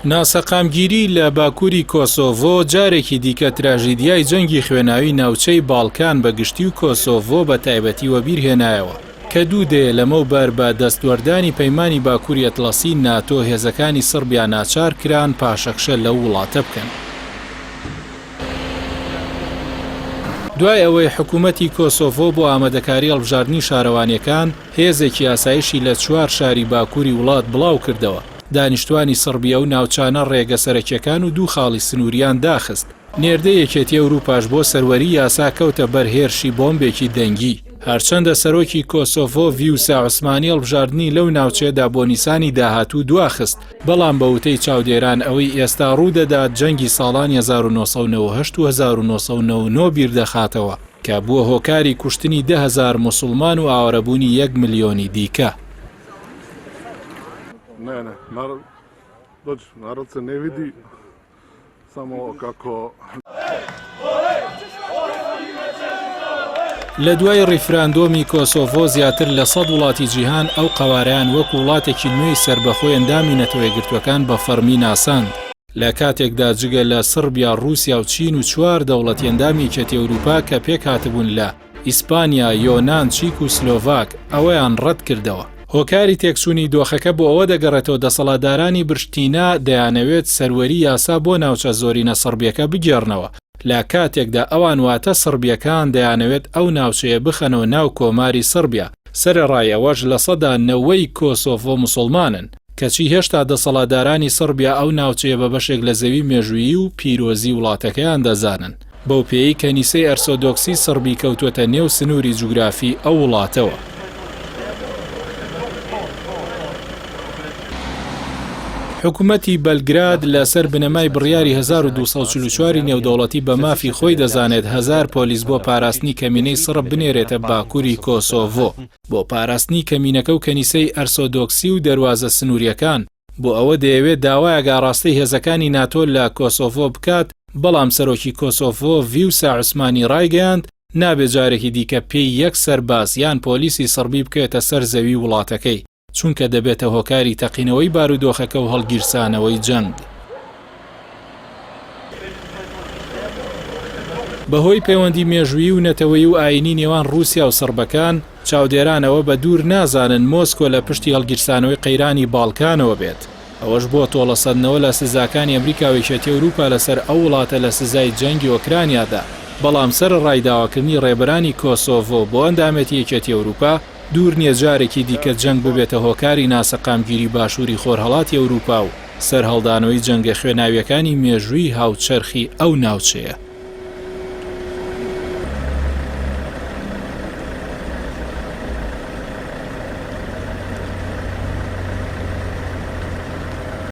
ناسەقامگیری لە باکووری کۆسۆڤۆ جارێکی دیکە تراژیدیای جەنگی خوێناوی ناوچەی باڵکان بە گشتی و کۆسۆڤۆ بە تایبەتیوە بیرهێنایەوە کە دوو دێ لەمەوبەر بە دەستوەردانی پەیمانی باکووری ئەتڵەسی ناتۆ هێزەکانی سربیا ناچار کران پاشەخشە لەو وڵاتە بکەن. دوای ئەوەی حکوومەتی کۆسۆڤۆ بۆ ئامادەکاری هەڵبژاردنی شارەوانیەکان هێزێکی ئاسایشی لە 4 شاری باکووری وڵات بڵاو کردەوە. دانیشتوانی سربیا و ناوچانە ڕێگە سەرەکیەکان و 2 خاڵی سنووریان داخست. نێردە یەکێتی ئەوروپاش بۆ سەروەری یاسا کەوتە بەر هێرشی بۆمبێکی دەنگی. هەرچەندە سەرۆکی کۆسۆڤۆ ڤیوسا عوسمانی هەڵبژاردنی لەو ناوچەیەدا بۆ نیسانی داهاتوو دواخست، بەڵام بە وتەی چاودێران ئەوەی ئێستا ڕوودەدات جەنگی ساڵانی 1998 و 1999 بیردەخاتەوە کە بووە هۆکاری کوشتنی 10,000 موسڵمان و ئاوارەبوونی 1 ملیۆنی دیکە. Narod se ne vidi, samo kako... لە دوای ڕیفراندۆمی کۆسۆڤۆ زیاتر لە 100 وڵاتی جیهان ئەو قەوارەیان وەک وڵاتێکی نوێی سربەخۆی ئەندامی نەتەوەیەگرتوەکان بە فەرمی ناساند. لە کاتێکدا جگە لە سربیا، رووسیا و چین و 4 دەوڵەتی ئەندامی یەکێتی ئەوروپا کە پێک هاتبوون لە ئیسپانیا، یۆنان، چیک و سلۆڤاک ئەوەیان ڕەت کردەوە. هۆکاری تێکچوونی دۆخەکە بۆ ئەوە دەگەڕێتەوە دەسەڵاتدارانی برشتینا دەیانەوێت سەروەری یاسا بۆ ناوچە زۆرینە سربیەکە بگێڕنەوە، لە کاتێکدا ئەوان واتە سربیەکان دەیانەوێت ئەو ناوچەیە بخەنەوە ناو کۆماری سربیا. سەرەڕای ئەوەش لە 100% کۆسۆڤۆ موسڵمانن، کەچی هێشتا دەسەڵاتدارانی سربیا ئەو ناوچەیە بە بەشێک لە زەوی مێژوویی و پیرۆزی وڵاتەکەیان دەزانن. بەو پێی کەنیسەی ئەرسۆدۆکسی سربی کەوتوەتە نێو سنووری جوگرافی ئەو وڵاتەوە. حکوومەتی بەلگراد لەسەر بنەمای بڕیاری 1244 نێودەوڵەتی بە مافی خۆی دەزانێت 1000 پۆلیس بۆ پاراستنی کەمینەی سرب بنێرێتە باکووری کۆسۆڤۆ بۆ پاراستنی کەمینەکە و کەنیسەی ئەرسۆدۆکسی و دەواازە سنووریەکان. بۆ ئەوە دەیەوێت داوای ئاگاڕاستەی هێزەکانی ناتۆ لە کۆسۆڤۆ بکات، بەڵام سەرۆکی کۆسۆڤۆ ڤیوسا عوسمانی ڕایگەیاند نابێت جارێکی دیکە پێی 1 سەرباز یان پۆلیسی سربی بکەوێتە سەر زەوی وڵاتەکەی، چونکە دەبێتە هۆکاری تەقینەوەی بارودۆخەکە و هەڵگیرسانەوەی جەنگ. بەهۆی پەیوەندی مێژوویی و نەتەوەیی و ئاینی نێوان رووسیا و سربەکان، چاودێرانەوە بە دوور نازانن مۆسکۆ لە پشتی هەڵگیرسانەوەی قەیرانی باڵکانەوە بێت. ئەوەش بۆ تۆڵەسەدنەوە لە سزاکانی ئەمریکا و یەکێتی ئەوروپا لەسەر ئەو وڵاتە لە سزای جەنگی ئۆکرانیادا. بەڵام سەرەڕای داواکردنی ڕێبەرانی کۆسۆڤۆ بۆ ئەندامەتی یەکێتی ئەوروپا دوور نییە جارێکی دیکە جەنگ ببێتە هۆکاری ناسەقامگیری باشووری خۆرهەڵاتی ئەوروپا و سەرهەڵدانەوەی جەنگە خوێناویەکانی مێژووی هاوچەرخی ئەو ناوچەیە.